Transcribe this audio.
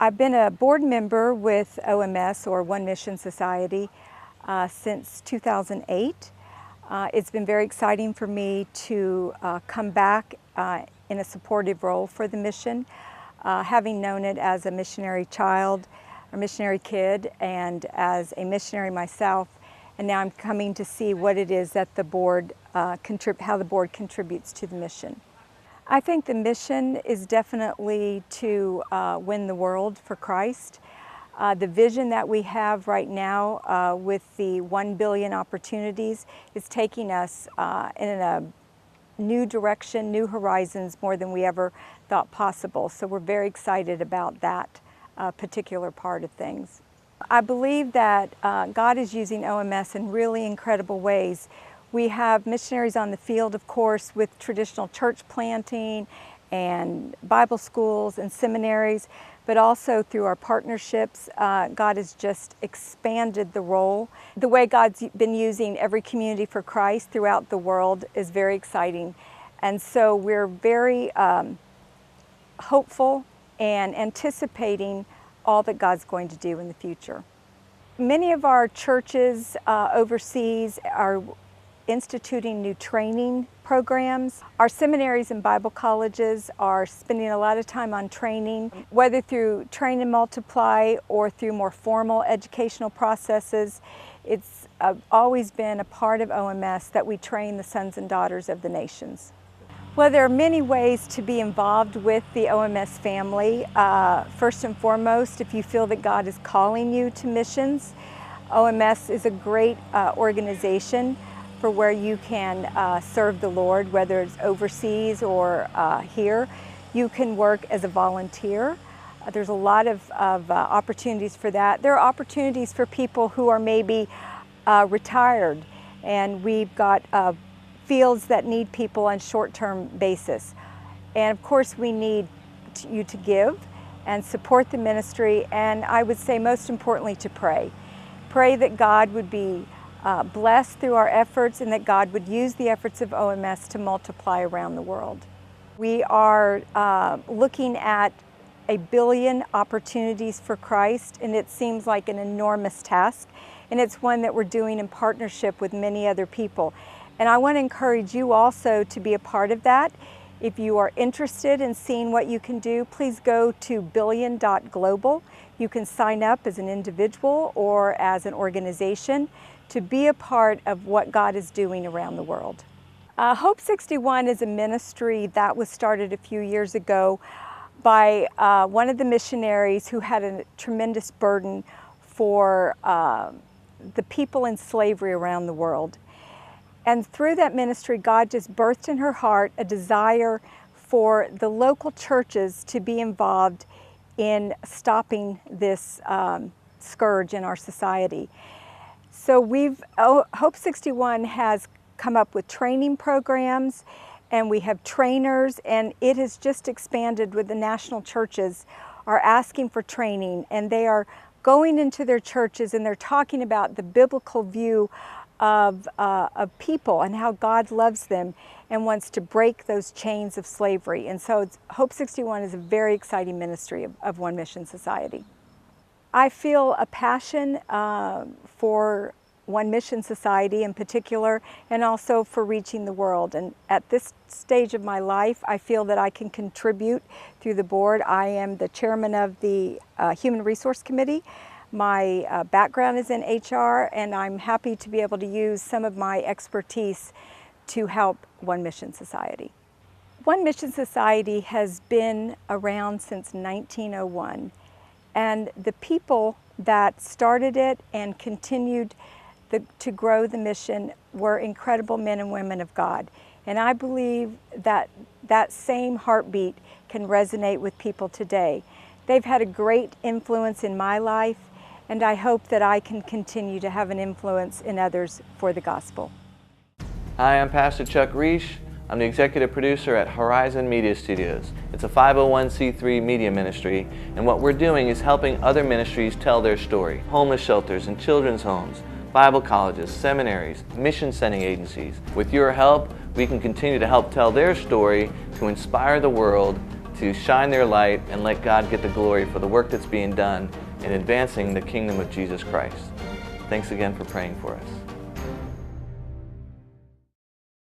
I've been a board member with OMS, or One Mission Society, since 2008. It's been very exciting for me to come back in a supportive role for the mission, having known it as a missionary child, a missionary kid, and as a missionary myself. And now I'm coming to see what it is that the board, how the board contributes to the mission. I think the mission is definitely to win the world for Christ. The vision that we have right now with the 1 billion opportunities is taking us in a new direction, new horizons, more than we ever thought possible. So we're very excited about that particular part of things. I believe that God is using OMS in really incredible ways. We have missionaries on the field, of course, with traditional church planting and Bible schools and seminaries, but also through our partnerships, God has just expanded the role. The way God's been using every community for Christ throughout the world is very exciting. And so we're very hopeful and anticipating all that God's going to do in the future. Many of our churches overseas are instituting new training programs. Our seminaries and Bible colleges are spending a lot of time on training, whether through Train and Multiply or through more formal educational processes. It's always been a part of OMS that we train the sons and daughters of the nations. Well, there are many ways to be involved with the OMS family. First and foremost, if you feel that God is calling you to missions, OMS is a great organization for where you can serve the Lord, whether it's overseas or here. You can work as a volunteer. There's a lot of opportunities for that. There are opportunities for people who are maybe retired, and we've got fields that need people on short-term basis. And of course we need you to give and support the ministry, and I would say most importantly to pray. Pray that God would be blessed through our efforts and that God would use the efforts of OMS to multiply around the world. We are looking at 1 billion opportunities for Christ, and it seems like an enormous task, and it's one that we're doing in partnership with many other people. And I want to encourage you also to be a part of that. If you are interested in seeing what you can do, please go to billion.global. You can sign up as an individual or as an organization to be a part of what God is doing around the world. Hope 61 is a ministry that was started a few years ago by one of the missionaries who had a tremendous burden for the people in slavery around the world. And through that ministry, God just birthed in her heart a desire for the local churches to be involved in stopping this scourge in our society. So Hope 61 has come up with training programs, and we have trainers, and it has just expanded with the national churches are asking for training, and they are going into their churches and they're talking about the biblical view of people and how God loves them and wants to break those chains of slavery. And so Hope 61 is a very exciting ministry of One Mission Society. I feel a passion for One Mission Society in particular, and also for reaching the world. And at this stage of my life, I feel that I can contribute through the board. I am the chairman of the Human Resource Committee. My background is in HR, and I'm happy to be able to use some of my expertise to help One Mission Society. One Mission Society has been around since 1901, and the people that started it and continued to grow the mission were incredible men and women of God. And I believe that that same heartbeat can resonate with people today. They've had a great influence in my life, and I hope that I can continue to have an influence in others for the gospel. Hi, I'm Pastor Chuck Reish. I'm the executive producer at Horizon Media Studios. It's a 501c3 media ministry, and what we're doing is helping other ministries tell their story. Homeless shelters and children's homes, Bible colleges, seminaries, mission sending agencies. With your help, we can continue to help tell their story to inspire the world to shine their light and let God get the glory for the work that's being done in advancing the kingdom of Jesus Christ. Thanks again for praying for us.